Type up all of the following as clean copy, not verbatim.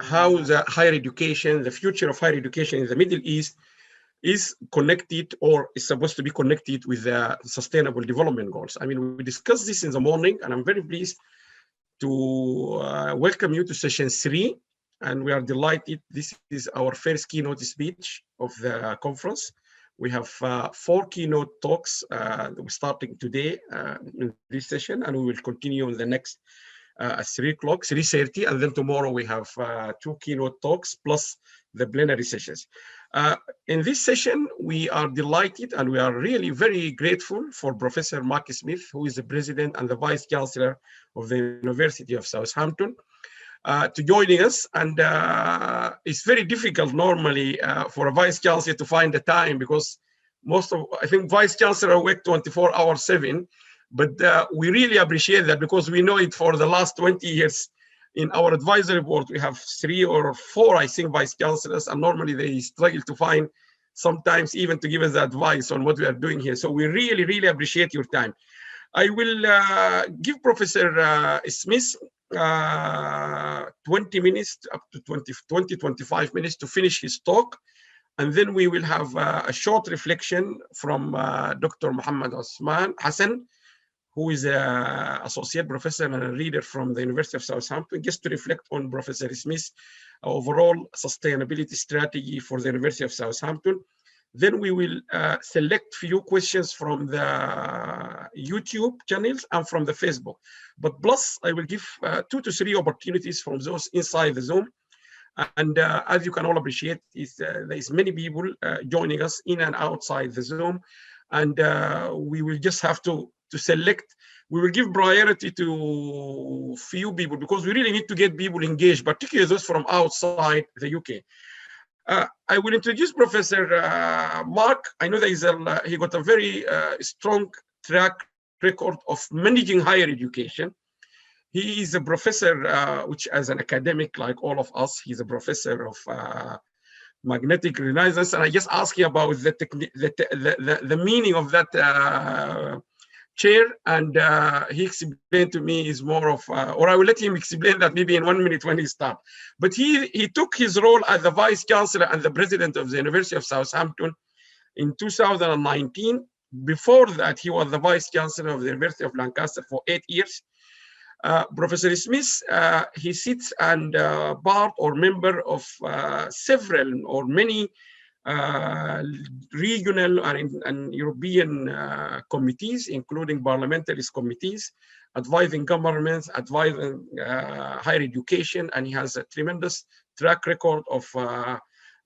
how the higher education, the future of higher education in the Middle East is connected or is supposed to be connected with the Sustainable Development Goals. I mean, we discussed this in the morning, and I'm very pleased to welcome you to session 3. And we are delighted. This is our first keynote speech of the conference. We have 4 keynote talks starting today in this session, and we will continue in the next at 3 o'clock, 3:30, and then tomorrow we have 2 keynote talks plus the plenary sessions. In this session, we are delighted and we are really very grateful for Professor Mark Smith, who is the President and the Vice-Chancellor of the University of Southampton, to joining us. And it's very difficult normally for a Vice-Chancellor to find the time, because I think Vice-Chancellor work 24/7, but we really appreciate that, because we know it for the last 20 years. In our advisory board, we have 3 or 4, I think, Vice-Chancellors, and normally they struggle to find sometimes even to give us advice on what we are doing here. So we really, really appreciate your time. I will give Professor Smith 20 minutes, up to 25 minutes to finish his talk. And then we will have a short reflection from Dr. Muhammad Osman Hassan, who is an associate professor and a reader from the University of Southampton, just to reflect on Professor Smith's overall sustainability strategy for the University of Southampton. Then we will select few questions from the YouTube channels and from the Facebook. But plus, I will give 2 to 3 opportunities from those inside the Zoom. And as you can all appreciate, there is many people joining us in and outside the Zoom. And we will just have to select. We will give priority to few people, because we really need to get people engaged, particularly those from outside the UK. I will introduce Professor Mark. I know that he got a very strong track record of managing higher education. He is a professor, which as an academic, like all of us, he's a professor of magnetic resonance. And I just asked him about the meaning of that chair, and he explained to me is more of, or I will let him explain that maybe in 1 minute when he starts. But he took his role as the Vice-Chancellor and the President of the University of Southampton in 2019. Before that, he was the Vice-Chancellor of the University of Lancaster for 8 years. Professor Smith, he sits and part or member of several or many regional and European committees, including parliamentary committees, advising governments, advising higher education, and he has a tremendous track record of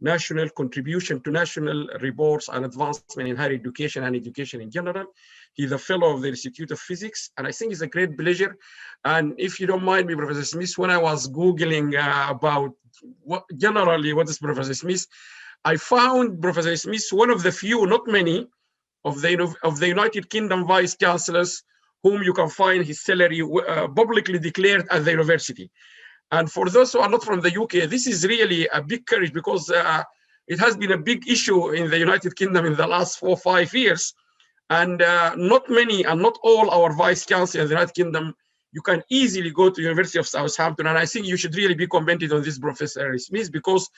national contribution to national reports and advancement in higher education and education in general. He's a fellow of the Institute of Physics, and I think it's a great pleasure. And if you don't mind me, Professor Smith, when I was Googling about what is Professor Smith, I found Professor Smith one of the few, not many, of the United Kingdom Vice-Chancellors whom you can find his salary publicly declared at the university. And for those who are not from the UK, this is really a big courage, because it has been a big issue in the United Kingdom in the last 4 or 5 years. And not many and not all our Vice-Chancellors in the United Kingdom, you can easily go to the University of Southampton. And I think you should really be commended on this, Professor Smith, because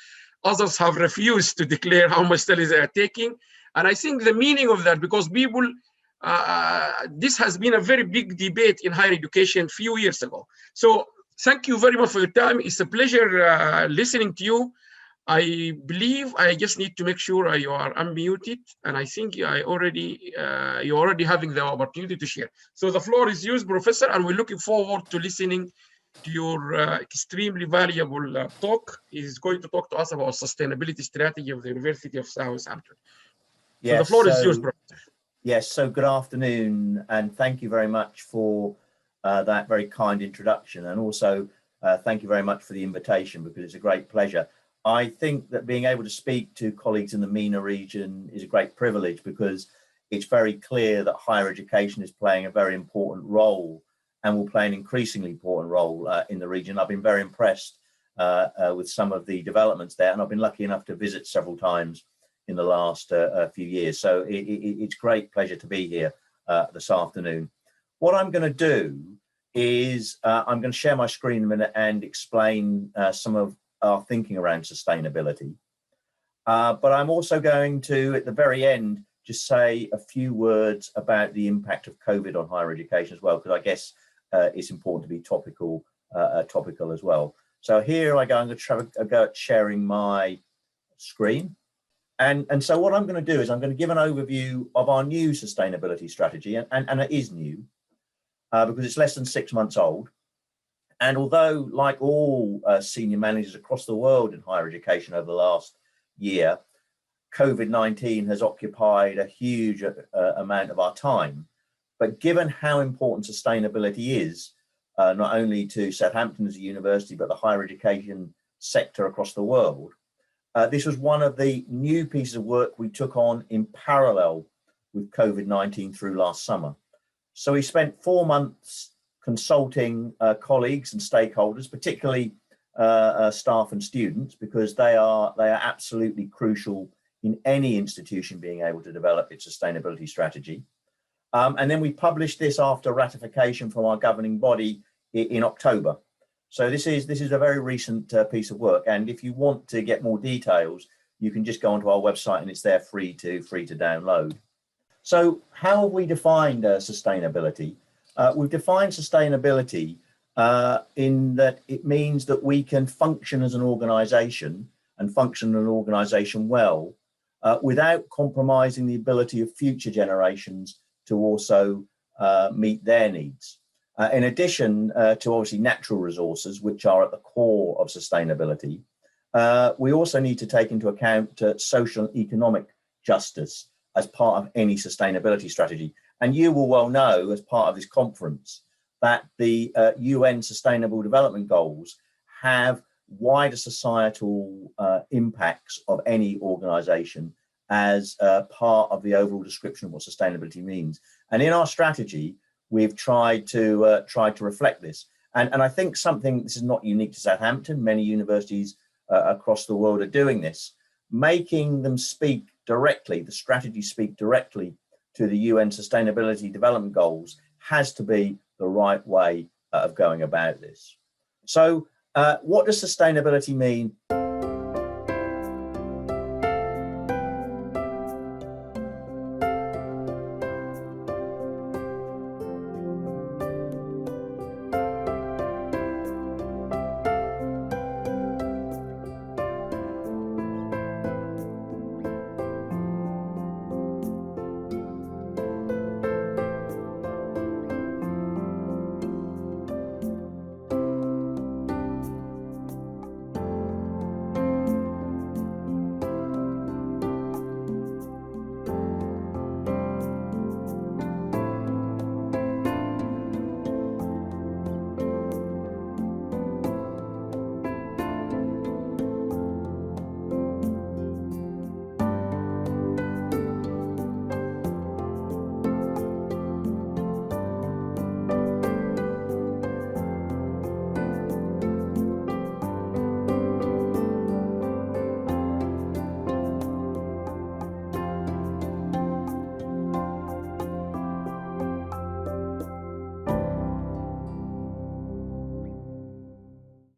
others have refused to declare how much studies they are taking. And I think the meaning of that, because people, this has been a very big debate in higher education a few years ago. So thank you very much for your time. It's a pleasure listening to you. I believe I just need to make sure you are unmuted, and I think you're already having the opportunity to share. So the floor is yours, Professor, and we're looking forward to listening to your extremely valuable talk. He's going to talk to us about sustainability strategy of the University of Southampton. Yes, so the floor is yours, Professor. Yes, so good afternoon, and thank you very much for that very kind introduction, and also thank you very much for the invitation, because it's a great pleasure. I think that being able to speak to colleagues in the MENA region is a great privilege, because it's very clear that higher education is playing a very important role and will play an increasingly important role in the region. I've been very impressed with some of the developments there, and I've been lucky enough to visit several times in the last few years. So it's great pleasure to be here this afternoon. What I'm going to do is I'm going to share my screen in a minute and explain some of our thinking around sustainability. But I'm also going to, at the very end, just say a few words about the impact of COVID on higher education as well, because I guess it's important to be topical as well. So here I go, I'm going to try a go at sharing my screen. And so what I'm going to do is I'm going to give an overview of our new sustainability strategy, and it is new because it's less than 6 months old. And although, like all senior managers across the world in higher education over the last year, COVID-19 has occupied a huge amount of our time. But given how important sustainability is, not only to Southampton as a university, but the higher education sector across the world, this was one of the new pieces of work we took on in parallel with COVID-19 through last summer. So we spent 4 months consulting colleagues and stakeholders, particularly staff and students, because they are absolutely crucial in any institution being able to develop its sustainability strategy. And then we published this after ratification from our governing body in October. So this is a very recent piece of work. And if you want to get more details, you can just go onto our website and it's there free to download. So how have we defined sustainability? We've defined sustainability in that it means that we can function as an organization and function an organization well without compromising the ability of future generations to also meet their needs. In addition to obviously natural resources, which are at the core of sustainability, we also need to take into account social and economic justice as part of any sustainability strategy. And you will well know, as part of this conference, that the UN Sustainable Development Goals have wider societal impacts of any organization as part of the overall description of what sustainability means. And in our strategy, we've tried to reflect this. And I think this is not unique to Southampton. Many universities across the world are doing this, making them speak directly, the strategy speak directly to the UN Sustainability Development Goals has to be the right way of going about this. So what does sustainability mean?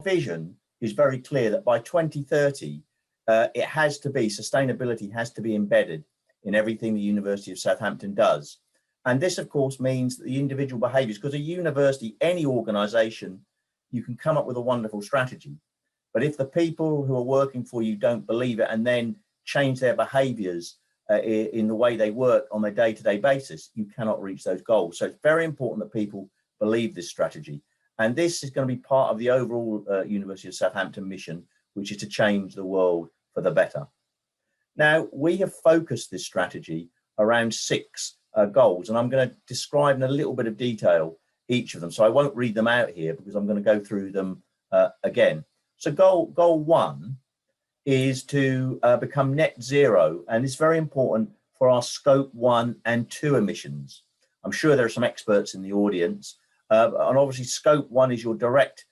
Vision is very clear that by 2030, sustainability has to be embedded in everything the University of Southampton does. And this, of course, means that the individual behaviours, because a university, any organisation, you can come up with a wonderful strategy. But if the people who are working for you don't believe it and then change their behaviours in the way they work on a day-to-day basis, you cannot reach those goals. So it's very important that people believe this strategy. And this is going to be part of the overall University of Southampton mission, which is to change the world for the better. Now, we have focused this strategy around 6 goals, and I'm going to describe in a little bit of detail each of them. So I won't read them out here because I'm going to go through them again. So goal 1 is to become net zero, and it's very important for our scope 1 and 2 emissions. I'm sure there are some experts in the audience. And obviously scope 1 is your direct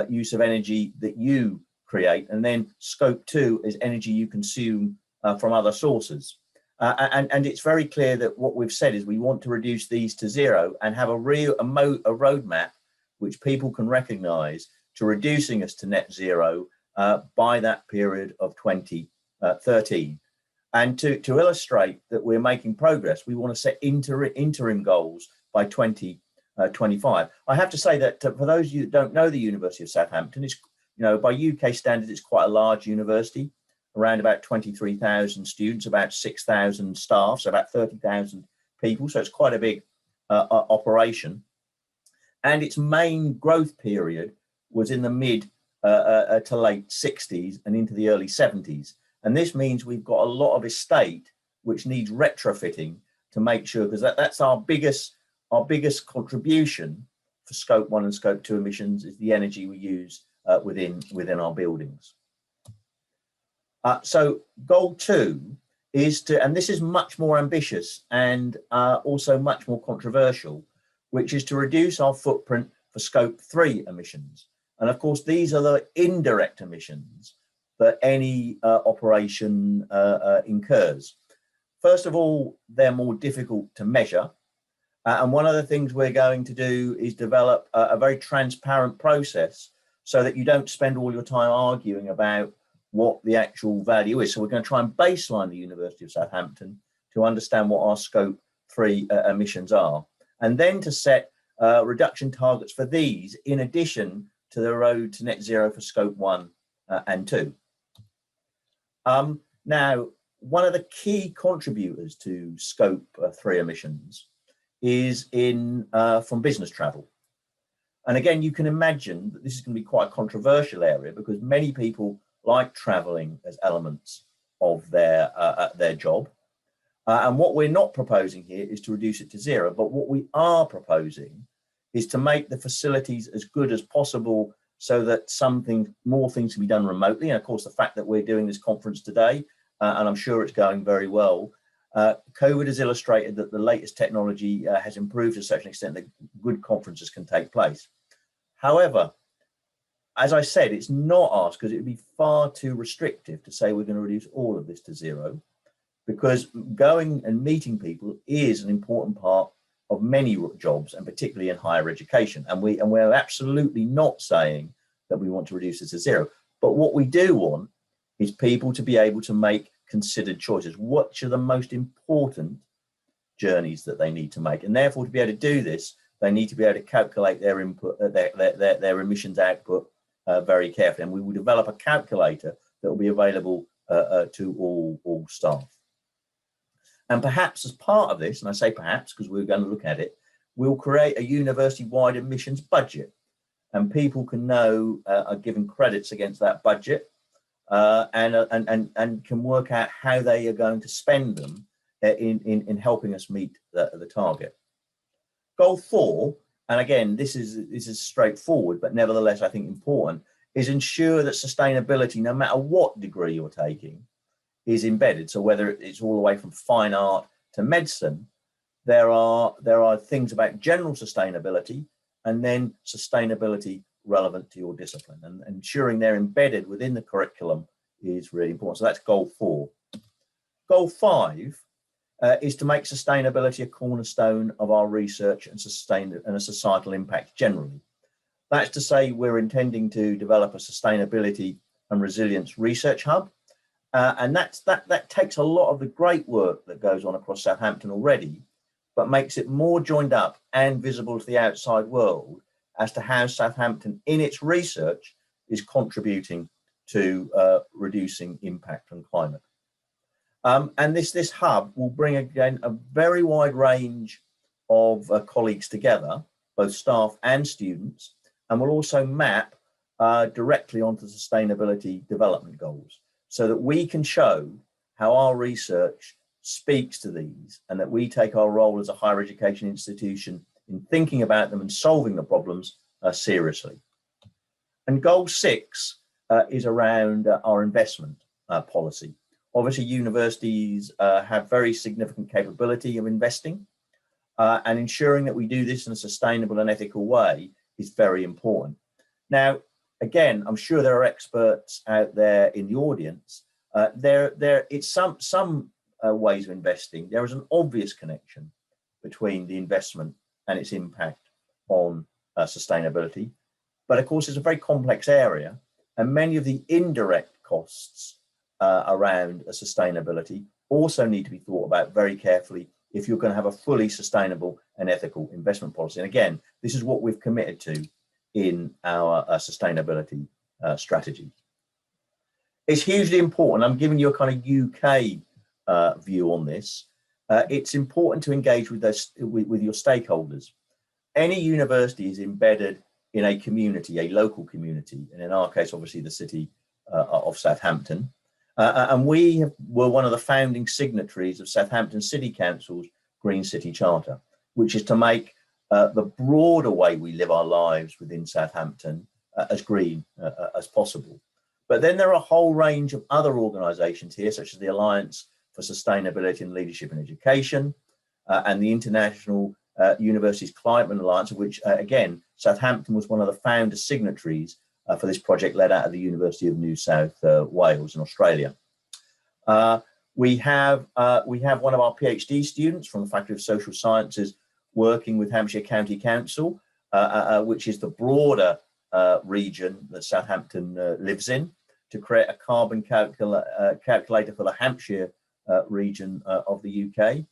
use of energy that you create. And then scope 2 is energy you consume from other sources. And it's very clear that what we've said is we want to reduce these to 0 and have a roadmap which people can recognize to reducing us to net 0 by that period of 2013. And to illustrate that we're making progress, we want to set interim goals by 2025. I have to say that for those of you that don't know the University of Southampton, it's, by UK standards, it's quite a large university, around about 23,000 students, about 6,000 staff, so about 30,000 people. So it's quite a big operation. And its main growth period was in the mid to late 60s and into the early 70s. And this means we've got a lot of estate which needs retrofitting to make sure, because that's our biggest contribution for Scope 1 and Scope 2 emissions is the energy we use within our buildings. So goal 2 is to, and this is much more ambitious and also much more controversial, which is to reduce our footprint for Scope 3 emissions. And of course, these are the indirect emissions that any operation incurs. First of all, they're more difficult to measure. And one of the things we're going to do is develop a very transparent process so that you don't spend all your time arguing about what the actual value is. So we're going to try and baseline the University of Southampton to understand what our Scope 3 emissions are, and then to set reduction targets for these in addition to the road to net zero for Scope 1 and 2. Now, one of the key contributors to Scope 3 emissions is from business travel. And again, you can imagine that this is going to be quite a controversial area because many people like traveling as elements of their job. And what we're not proposing here is to reduce it to zero, but what we are proposing is to make the facilities as good as possible so that more things can be done remotely. And of course, the fact that we're doing this conference today, and I'm sure it's going very well, COVID has illustrated that the latest technology has improved to such an extent that good conferences can take place. However, as I said, it's not asked because it would be far too restrictive to say we're going to reduce all of this to zero, because going and meeting people is an important part of many jobs, and particularly in higher education. And we're absolutely not saying that we want to reduce this to zero. But what we do want is people to be able to make considered choices. Which are the most important journeys that they need to make? And therefore, to be able to do this, they need to be able to calculate their input, their emissions output very carefully. And we will develop a calculator that will be available to all staff. And perhaps as part of this, and I say perhaps because we're going to look at it, we'll create a university-wide emissions budget, and people can know are given credits against that budget and can work out how they are going to spend them in helping us meet the target. Goal 4, and again, this is straightforward, but nevertheless, I think important, is ensure that sustainability, no matter what degree you're taking, is embedded. So whether it's all the way from fine art to medicine, there are things about general sustainability and then sustainability relevant to your discipline, and ensuring they're embedded within the curriculum is really important. So that's goal 4. Goal 5 is to make sustainability a cornerstone of our research and a societal impact generally. That's to say we're intending to develop a sustainability and resilience research hub. And that takes a lot of the great work that goes on across Southampton already, but makes it more joined up and visible to the outside world as to how Southampton in its research is contributing to reducing impact on climate. And this hub will bring again a very wide range of colleagues together, both staff and students, and will also map directly onto sustainability development goals, so that we can show how our research speaks to these, and that we take our role as a higher education institution in thinking about them and solving the problems seriously. And goal 6 is around our investment policy. Obviously, universities have very significant capability of investing, and ensuring that we do this in a sustainable and ethical way is very important. Now, again, I'm sure there are experts out there in the audience. It's some ways of investing. There is an obvious connection between the investment and its impact on sustainability. But of course, it's a very complex area, and many of the indirect costs around sustainability also need to be thought about very carefully if you're going to have a fully sustainable and ethical investment policy. And again, this is what we've committed to in our sustainability strategy. It's hugely important. I'm giving you a kind of UK view on this. It's important to engage with your stakeholders. Any university is embedded in a community, a local community, and in our case, obviously the city of Southampton. And we were one of the founding signatories of Southampton City Council's Green City Charter, which is to make the broader way we live our lives within Southampton as green as possible. But then there are a whole range of other organisations here, such as the Alliance for Sustainability and Leadership in Education and the International Universities Climate Alliance, of which, again, Southampton was one of the founder signatories for this project led out of the University of New South Wales in Australia. We have one of our PhD students from the Faculty of Social Sciences working with Hampshire County Council, which is the broader region that Southampton lives in, to create a carbon calculator for the Hampshire region of the UK.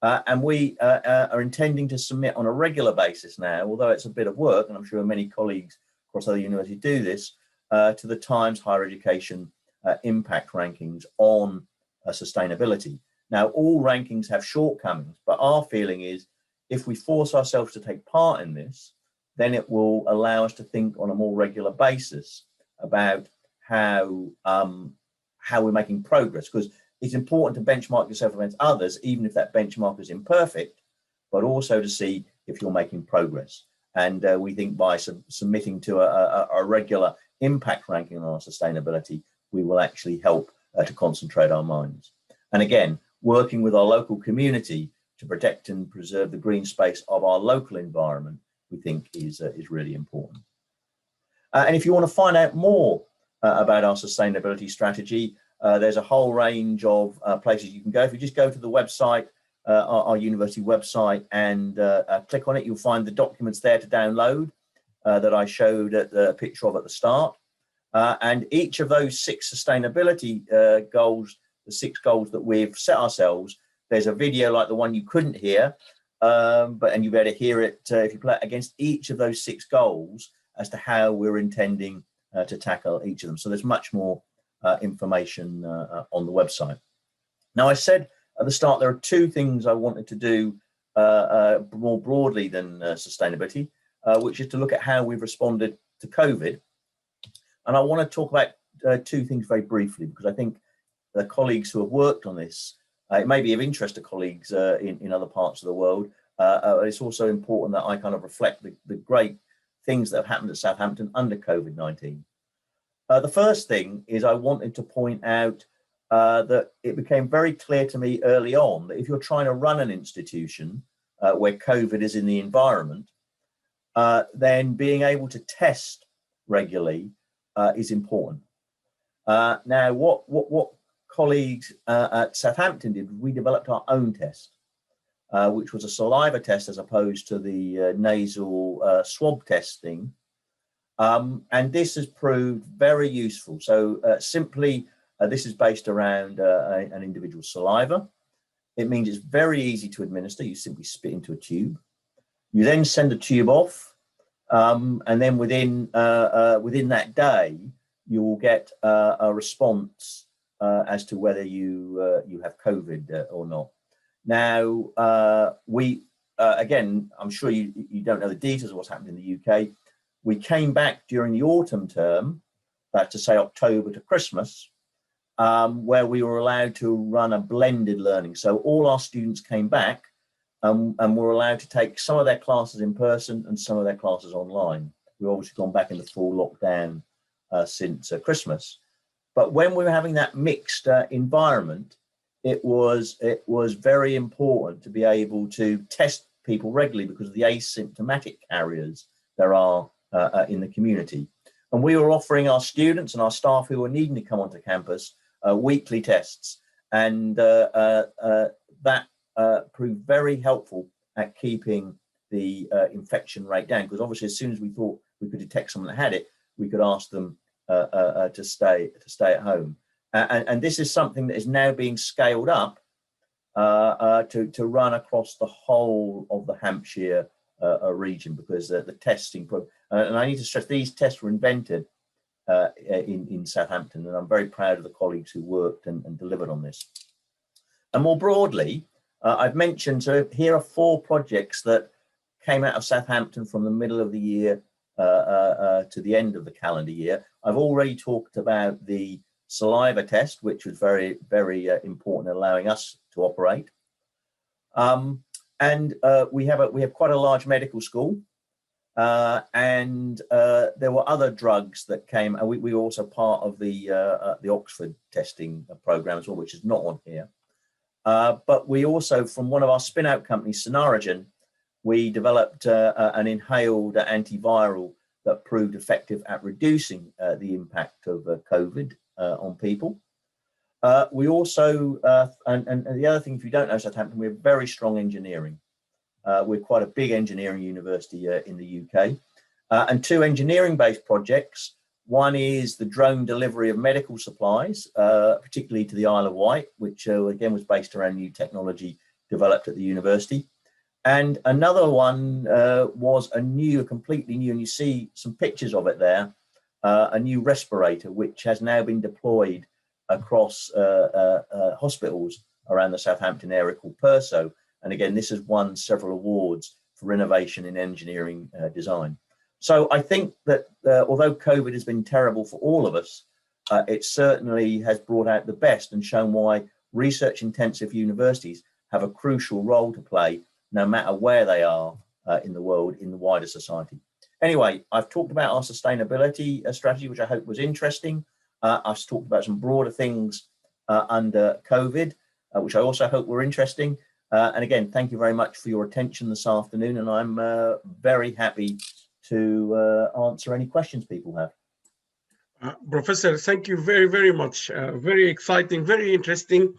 And we are intending to submit on a regular basis now, although it's a bit of work, and I'm sure many colleagues across other universities do this, to the Times Higher Education impact rankings on sustainability. Now, all rankings have shortcomings, but our feeling is if we force ourselves to take part in this, then it will allow us to think on a more regular basis about how we're making progress, because it's important to benchmark yourself against others, even if that benchmark is imperfect, but also to see if you're making progress. And we think by submitting to a regular impact ranking on our sustainability, we will actually help to concentrate our minds. And again, working with our local community to protect and preserve the green space of our local environment, we think is really important. And if you want to find out more about our sustainability strategy, there's a whole range of places you can go. If you just go to the website, our university website, and click on it, you'll find the documents there to download that I showed a picture of at the start. And each of those 6 sustainability goals, the 6 goals that we've set ourselves, there's a video like the one you couldn't hear, and you better hear it if you play it against each of those 6 goals as to how we're intending to tackle each of them. So there's much more information on the website. Now, I said at the start there are 2 things I wanted to do more broadly than sustainability, which is to look at how we've responded to COVID. And I want to talk about 2 things very briefly, because I think the colleagues who have worked on this, it may be of interest to colleagues in other parts of the world. It's also important that I kind of reflect the great things that have happened at Southampton under COVID-19. The first thing is I wanted to point out that it became very clear to me early on that if you're trying to run an institution where COVID is in the environment, then being able to test regularly is important. Now, what colleagues at Southampton did, we developed our own test, which was a saliva test as opposed to the nasal swab testing. And this has proved very useful. So simply, this is based around an individual's saliva. It means it's very easy to administer. You simply spit into a tube. You then send the tube off, and then within that day, you will get a response as to whether you have COVID or not. Now, again, I'm sure you don't know the details of what's happened in the UK. We came back during the autumn term, that's to say October to Christmas, where we were allowed to run a blended learning. So all our students came back and were allowed to take some of their classes in person and some of their classes online. We've obviously gone back into full lockdown since Christmas. But when we were having that mixed environment, it was very important to be able to test people regularly because of the asymptomatic carriers there are in the community. And we were offering our students and our staff who were needing to come onto campus weekly tests. And that proved very helpful at keeping the infection rate down, because obviously as soon as we thought we could detect someone that had it, we could ask them to stay at home. And this is something that is now being scaled up to run across the whole of the Hampshire region, because the testing, and I need to stress, these tests were invented in Southampton, and I'm very proud of the colleagues who worked and delivered on this. And more broadly, I've mentioned, so here are 4 projects that came out of Southampton from the middle of the year to the end of the calendar year. I've already talked about the saliva test, which was very, very important in allowing us to operate. And we have quite a large medical school, and there were other drugs that came, and we were also part of the Oxford testing program as well, which is not on here. But we also, from one of our spin-out companies, Sonarigen, we developed an inhaled antiviral that proved effective at reducing the impact of COVID on people. We also, and the other thing, if you don't know Southampton, we have very strong engineering. We're quite a big engineering university in the UK. And 2 engineering-based projects. One is the drone delivery of medical supplies, particularly to the Isle of Wight, which again was based around new technology developed at the university. And another one was a completely new, and you see some pictures of it there, a new respirator, which has now been deployed across hospitals around the Southampton area, called Perso. And again, this has won several awards for innovation in engineering design. So I think that although COVID has been terrible for all of us, it certainly has brought out the best and shown why research-intensive universities have a crucial role to play, no matter where they are in the world, in the wider society. Anyway, I've talked about our sustainability strategy, which I hope was interesting. I've talked about some broader things under COVID, which I also hope were interesting. And again, thank you very much for your attention this afternoon, and I'm very happy to answer any questions people have. Professor, thank you very, very much. Very exciting, very interesting.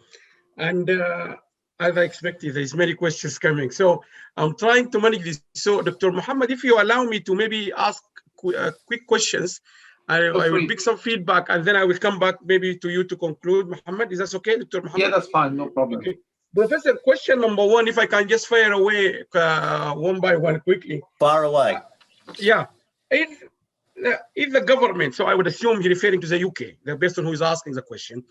And as I expected, there's many questions coming. So I'm trying to manage this. So Dr. Muhammad, if you allow me to maybe ask quick questions, I will pick some feedback, and then I will come back maybe to you to conclude. Muhammad, is that okay, Dr. Muhammad? Yeah, that's fine, no problem. Okay. Professor, question number 1, if I can just fire away one by one quickly. Fire away. Yeah. If the government, so I would assume you're referring to the UK, the person who is asking the question.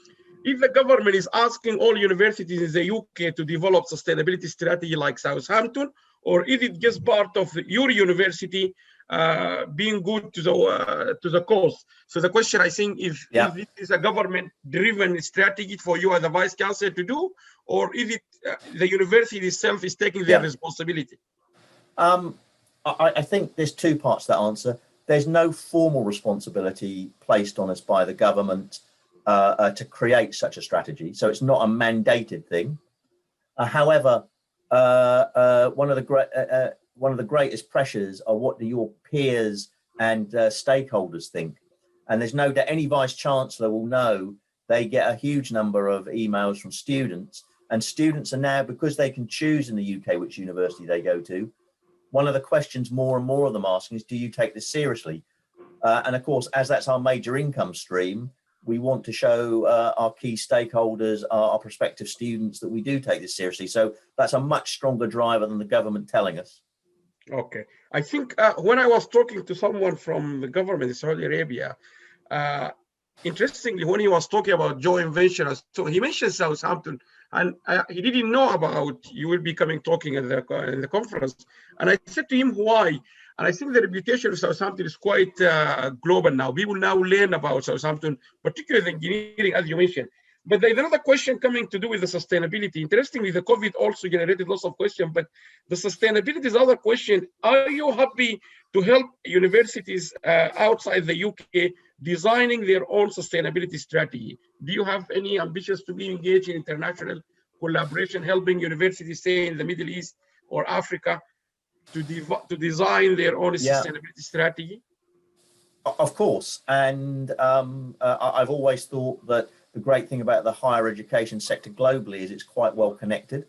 If the government is asking all universities in the UK to develop sustainability strategy like Southampton, or is it just part of your university being good to the cause? So the question, I think, is this is a government-driven strategy for you as a Vice-Chancellor to do, or is it the university itself is taking their responsibility? I think there's 2 parts to that answer. There's no formal responsibility placed on us by the government to create such a strategy, so it's not a mandated thing. However, one of the greatest pressures are what do your peers and stakeholders think, and there's no doubt any Vice-Chancellor will know they get a huge number of emails from students, and students are now, because they can choose in the UK which university they go to, one of the questions more and more of them asking is, do you take this seriously? And of course, as that's our major income stream, we want to show our key stakeholders, our prospective students, that we do take this seriously. So that's a much stronger driver than the government telling us. Okay. I think when I was talking to someone from the government in Saudi Arabia, interestingly, when he was talking about joint ventures, so he mentioned Southampton, and he didn't know about you will be talking in the conference. And I said to him, why? And I think the reputation of Southampton is quite global now. People now learn about Southampton, particularly engineering, as you mentioned. But there's another question coming to do with the sustainability. Interestingly, the COVID also generated lots of questions, but the sustainability is another question. Are you happy to help universities outside the UK designing their own sustainability strategy? Do you have any ambitions to be engaged in international collaboration, helping universities, say in the Middle East or Africa, to design their own sustainability strategy? Of course, and I've always thought that the great thing about the higher education sector globally is it's quite well connected.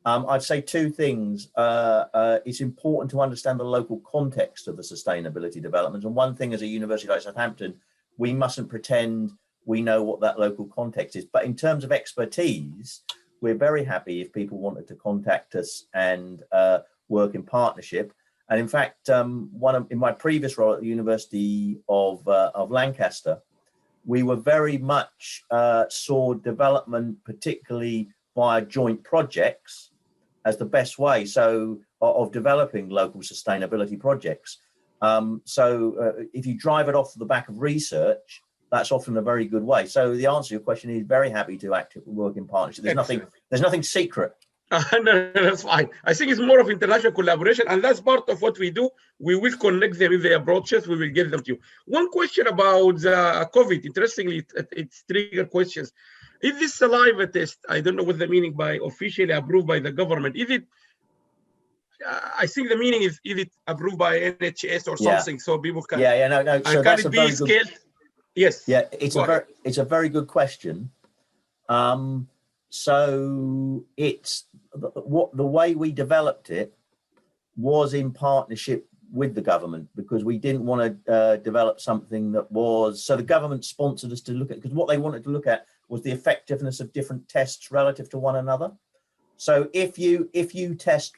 I'd say 2 things. It's important to understand the local context of the sustainability developments. And one thing as a university like Southampton, we mustn't pretend we know what that local context is. But in terms of expertise, we're very happy if people wanted to contact us and work in partnership. And in fact, in my previous role at the University of Lancaster, we were very much saw development, particularly via joint projects, as the best way of developing local sustainability projects. If you drive it off the back of research, that's often a very good way. So the answer to your question is very happy to actively work in partnership. There's nothing secret. No, that's fine. I think it's more of international collaboration, and that's part of what we do. We will connect them if they approach us. We will get them to you. One question about COVID. Interestingly, it's trigger questions. Is this saliva test? I don't know what the meaning by officially approved by the government. Is it? I think the meaning is it approved by NHS or something, so people can. No. So that's a very good. Yes. Yeah, it's a very good question. So it's the way we developed it was in partnership with the government, because we didn't want to develop something that was, so the government sponsored us to look at, because what they wanted to look at was the effectiveness of different tests relative to one another. So if you test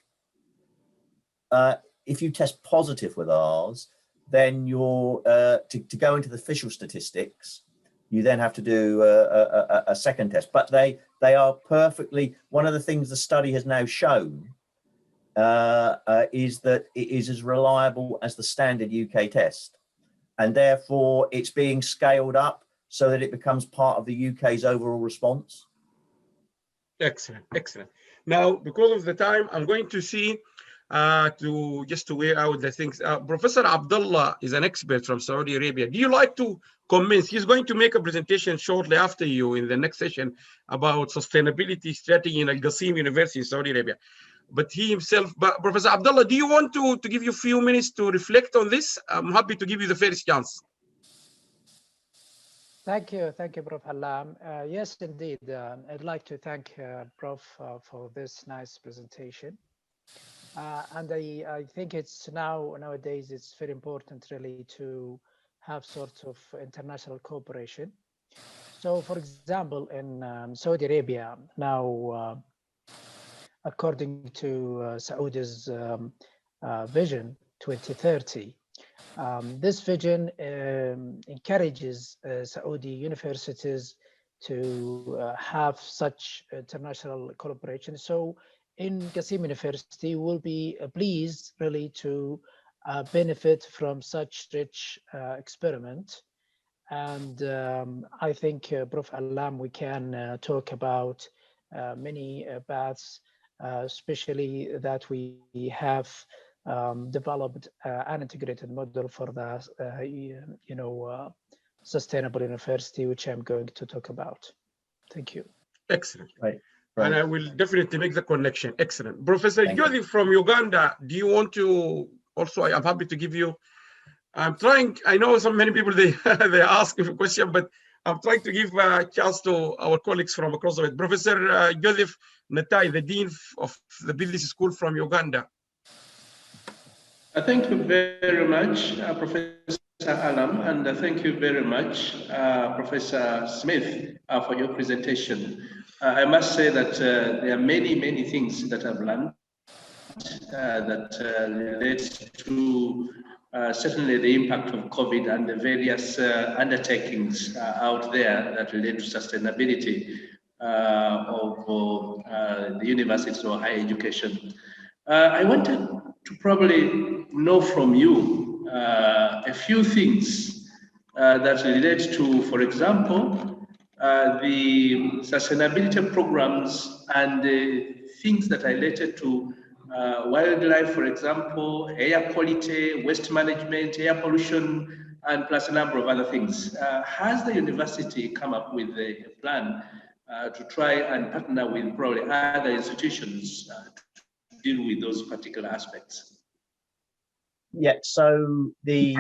positive with ours, then you're to go into the official statistics, you then have to do a second test. But they are perfectly, one of the things the study has now shown is that it is as reliable as the standard UK test, and therefore it's being scaled up so that it becomes part of the UK's overall response. Excellent, excellent. Now, because of the time, I'm going to see to weigh out the things. Professor Abdullah is an expert from Saudi Arabia. Do you like to comment? He's going to make a presentation shortly after you in the next session about sustainability strategy in Al Qasim University in Saudi Arabia. But he himself, Professor Abdullah, do you want to give you a few minutes to reflect on this? I'm happy to give you the first chance. Thank you, Prof. Alam. Yes, indeed. I'd like to thank Prof for this nice presentation. And I think it's nowadays it's very important really to have sort of international cooperation. So, for example, in Saudi Arabia now, according to Saudi's Vision 2030, this vision encourages Saudi universities to have such international collaboration. So in Qasim University, we'll be pleased really to benefit from such rich experiment. And I think, Prof. Alam, we can talk about many paths, especially that we have developed an integrated model for the sustainable university, which I'm going to talk about. Thank you. Excellent. Right. And I will definitely make the connection. Excellent. Professor Joseph from Uganda, do you want to also? I'm happy to give you. I'm trying. I know many people they ask a question, but I'm trying to give a chance to our colleagues from across the world. Professor Joseph Natai, the Dean of the Business School from Uganda. Thank you very much, Professor Alam, and thank you very much, Professor Smith, for your presentation. I must say that there are many things that I've learned that relate to certainly the impact of COVID and the various undertakings out there that relate to sustainability of the universities or higher education. I wanted to probably know from you a few things that relate to, for example, the sustainability programs and the things that are related to wildlife, for example, air quality, waste management, air pollution, and plus a number of other things. Has the university come up with a plan to try and partner with probably other institutions to deal with those particular aspects? Yeah, so the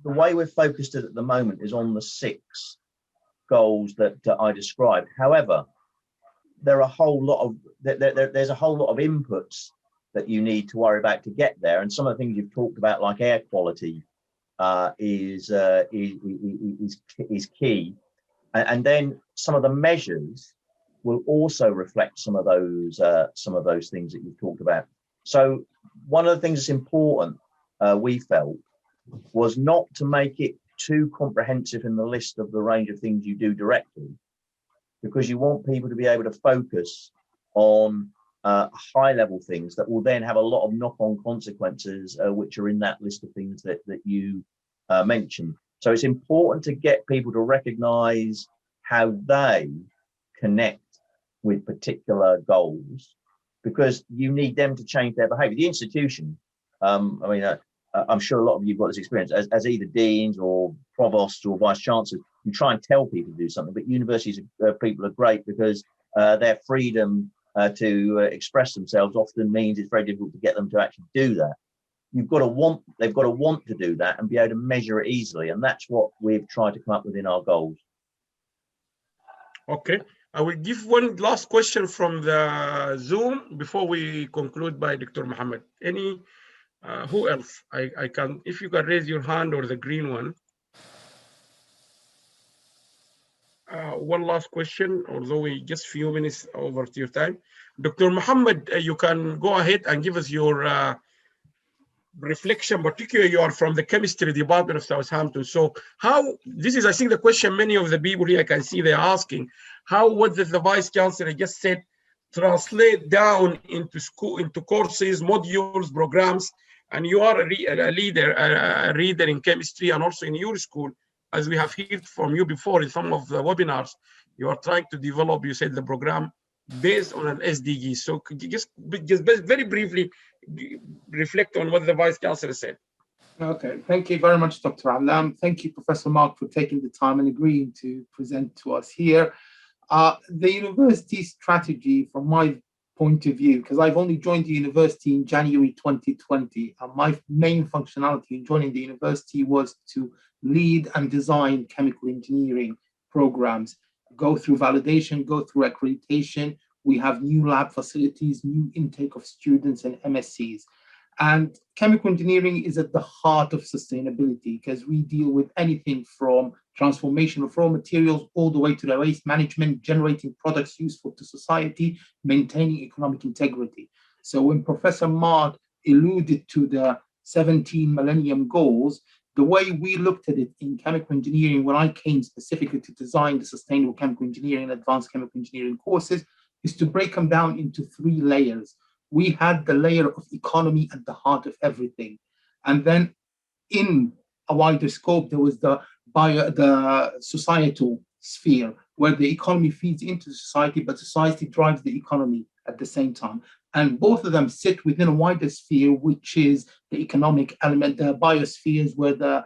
way we're focused at the moment is on the 6 goals that I described. However, there are a whole lot of there's a whole lot of inputs that you need to worry about to get there, and some of the things you've talked about, like air quality, is key. And then some of the measures will also reflect some of those things that you've talked about. So one of the things that's important, we felt, was not to make it too comprehensive in the list of the range of things you do directly, because you want people to be able to focus on high level things that will then have a lot of knock-on consequences, which are in that list of things that you mentioned. So it's important to get people to recognize how they connect with particular goals, because you need them to change their behavior. The institution, I'm sure a lot of you have got this experience as either deans or provosts or vice-chancellors. You try and tell people to do something, but universities, people are great because their freedom to express themselves often means it's very difficult to get them to actually do that. They've got to want to do that and be able to measure it easily. And that's what we've tried to come up with in our goals. Okay. I will give one last question from the Zoom before we conclude by Dr. Mohammed. Who else? I can, if you can raise your hand or the green one. One last question, although we just few minutes over to your time. Dr. Mohammed, you can go ahead and give us your reflection, particularly you are from the chemistry department of Southampton. So how, this is, I think, the question many of the people here I can see they're asking, how would the Vice-Chancellor just said translate down into school, into courses, modules, programs, and you are a reader in chemistry and also in your school, as we have heard from you before in some of the webinars, you are trying to develop, you said, the program based on an SDG. So could you just very briefly reflect on what the Vice-Chancellor said? Okay, thank you very much, Dr. Alam. Thank you, Professor Mark, for taking the time and agreeing to present to us here. The university strategy, from my point of view, because I've only joined the university in January 2020, and my main functionality in joining the university was to lead and design chemical engineering programs, go through validation, go through accreditation. We have new lab facilities, new intake of students and MSCs. And chemical engineering is at the heart of sustainability, because we deal with anything from transformation of raw materials all the way to the waste management, generating products useful to society, maintaining economic integrity. So when Professor Mark alluded to the 17 Millennium Goals, the way we looked at it in chemical engineering, when I came specifically to design the sustainable chemical engineering and advanced chemical engineering courses, is to break them down into 3 layers. We had the layer of economy at the heart of everything. And then in a wider scope, there was the societal sphere, where the economy feeds into society, but society drives the economy at the same time. And both of them sit within a wider sphere, which is the economic element, the biospheres, where the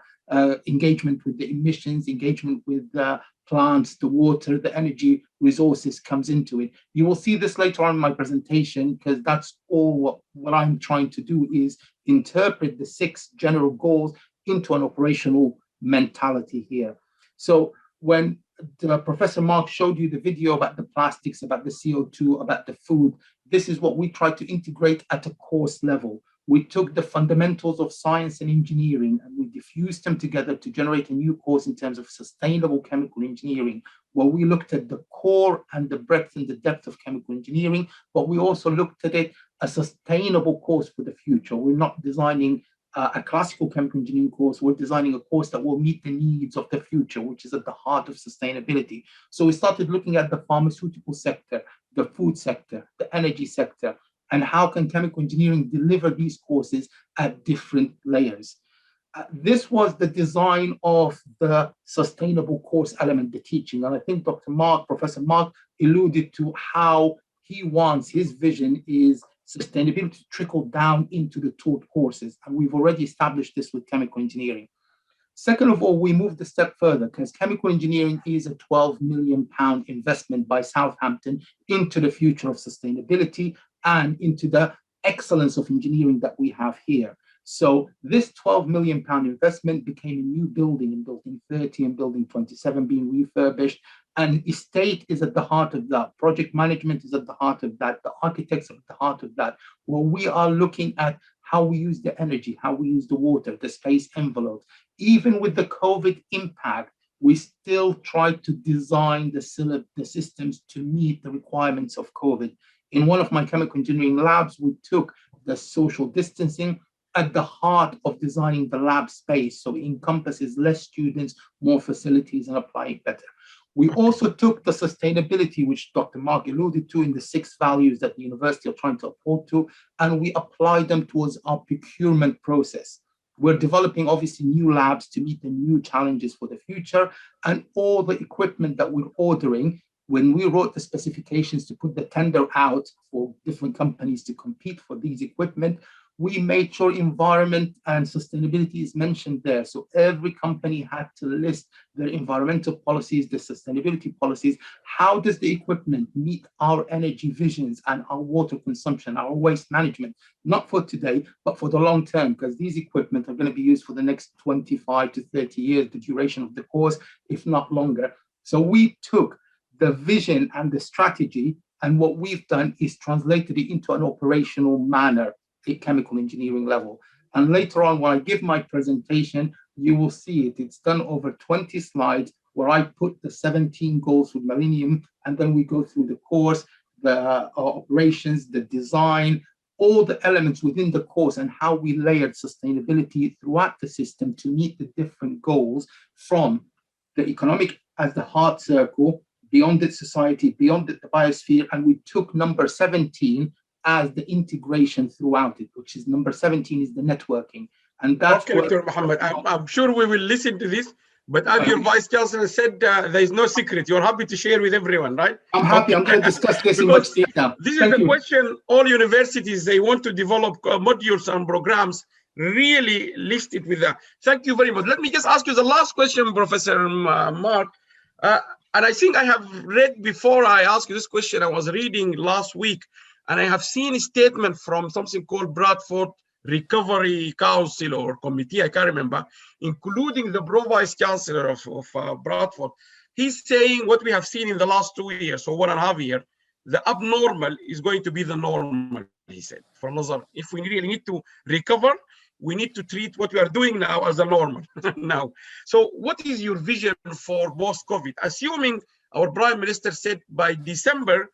engagement with the emissions, engagement with the plants, the water, the energy resources comes into it. You will see this later on in my presentation, because that's all what I'm trying to do is interpret the 6 general goals into an operational mentality here. So when Professor Mark showed you the video about the plastics, about the CO2, about the food, this is what we tried to integrate at a course level. We took the fundamentals of science and engineering and we diffused them together to generate a new course in terms of sustainable chemical engineering, where we looked at the core and the breadth and the depth of chemical engineering, but we also looked at it a sustainable course for the future. We're not designing a classical chemical engineering course, we're designing a course that will meet the needs of the future, which is at the heart of sustainability. So we started looking at the pharmaceutical sector, the food sector, the energy sector, and how can chemical engineering deliver these courses at different layers. This was the design of the sustainable course element, the teaching. And I think Professor Mark alluded to how he wants, his vision is sustainability to trickle down into the taught courses. And we've already established this with chemical engineering. Second of all, we moved a step further because chemical engineering is a £12 million investment by Southampton into the future of sustainability and into the excellence of engineering that we have here. So this £12 million investment became a new building in Building 30 and Building 27 being refurbished. And estate is at the heart of that. Project management is at the heart of that. The architects are at the heart of that. Well, we are looking at how we use the energy, how we use the water, the space envelopes, even with the COVID impact, we still tried to design the systems to meet the requirements of COVID. In one of my chemical engineering labs, we took the social distancing at the heart of designing the lab space, so it encompasses less students, more facilities, and applying better. We also took the sustainability, which Dr. Mark alluded to, in the 6 values that the university are trying to uphold to, and we applied them towards our procurement process. We're developing, obviously, new labs to meet the new challenges for the future, and all the equipment that we're ordering, when we wrote the specifications to put the tender out for different companies to compete for these equipment, we made sure environment and sustainability is mentioned there. So every company had to list their environmental policies, their sustainability policies. How does the equipment meet our energy visions and our water consumption, our waste management? Not for today, but for the long term, because these equipment are going to be used for the next 25 to 30 years, the duration of the course, if not longer. So we took the vision and the strategy, and what we've done is translated it into an operational manner at chemical engineering level. And later on, when I give my presentation, you will see it. It's done over 20 slides where I put the 17 goals with Millennium, and then we go through the course, the operations, the design, all the elements within the course, and how we layered sustainability throughout the system to meet the different goals, from the economic as the heart circle, beyond its society, beyond the biosphere, and we took number 17 as the integration throughout it, which is number 17 is the networking. And that's okay, Dr. Mohammed, I'm sure we will listen to this, but as your Vice-Chancellor said, there is no secret. You're happy to share with everyone, right? I'm happy. I'm going to discuss this in much detail. This is the question all universities, they want to develop modules and programs, really list it with that. Thank you very much. Let me just ask you the last question, Professor Mark. And I think I have read before I asked you this question, I was reading last week, and I have seen a statement from something called Bradford Recovery Council or Committee, I can't remember, including the Vice-Chancellor of Bradford. He's saying what we have seen in the last 2 years, or 1.5 years, the abnormal is going to be the normal, he said. For Nazar, if we really need to recover, we need to treat what we are doing now as a normal now. So what is your vision for post-COVID? Assuming our Prime Minister said by December,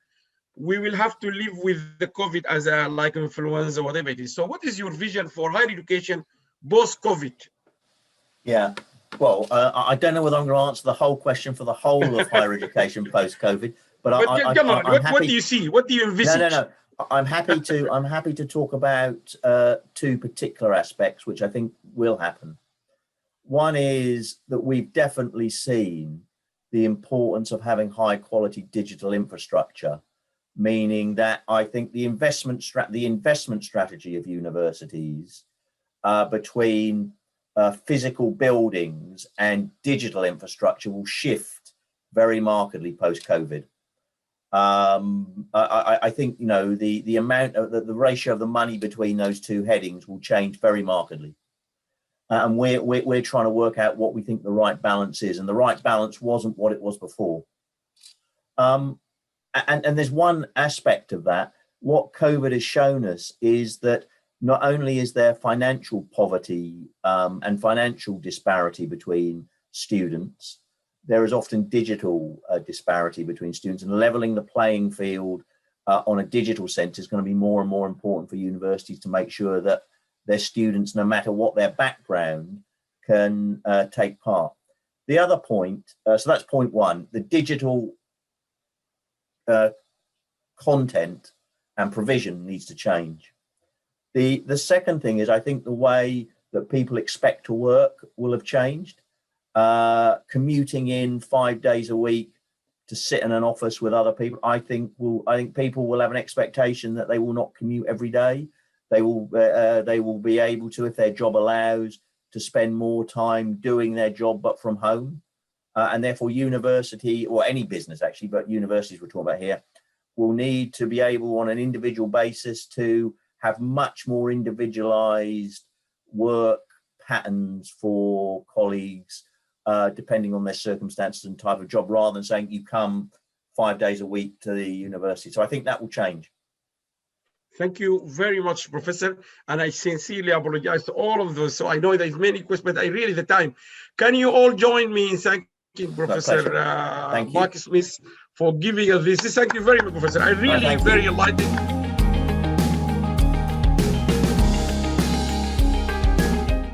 we will have to live with the COVID as a like influenza, whatever it is. So what is your vision for higher education post-COVID? Yeah, well, I don't know whether I'm going to answer the whole question for the whole of higher education post-COVID, but what do you see? What do you envisage? No. I'm happy to talk about 2 particular aspects, which I think will happen. One is that we've definitely seen the importance of having high quality digital infrastructure, meaning that I think the investment strategy of universities between physical buildings and digital infrastructure will shift very markedly post-COVID. I think, you know, the amount of the ratio of the money between those 2 headings will change very markedly. And we're trying to work out what we think the right balance is, and the right balance wasn't what it was before. And there's one aspect of that. What COVID has shown us is that not only is there financial poverty and financial disparity between students, there is often digital disparity between students, and leveling the playing field on a digital sense is going to be more and more important for universities to make sure that their students, no matter what their background, can take part. The other point, so that's point 1, the digital content and provision needs to change. The second thing is, I think the way that people expect to work will have changed. Commuting in 5 days a week to sit in an office with other people, I think people will have an expectation that they will not commute every day. They will be able to, if their job allows, to spend more time doing their job but from home. And therefore university, or any business actually, but universities we're talking about here, will need to be able on an individual basis to have much more individualized work patterns for colleagues, depending on their circumstances and type of job, rather than saying you come 5 days a week to the university. So I think that will change. Thank you very much, Professor. And I sincerely apologize to all of those. So I know there's many questions, but I really the time. Can you all join me in thanking Professor Mark Smith for giving us this? Thank you very much, Professor. I really very enlightened.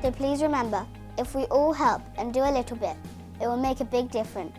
So please remember, if we all help and do a little bit, it will make a big difference.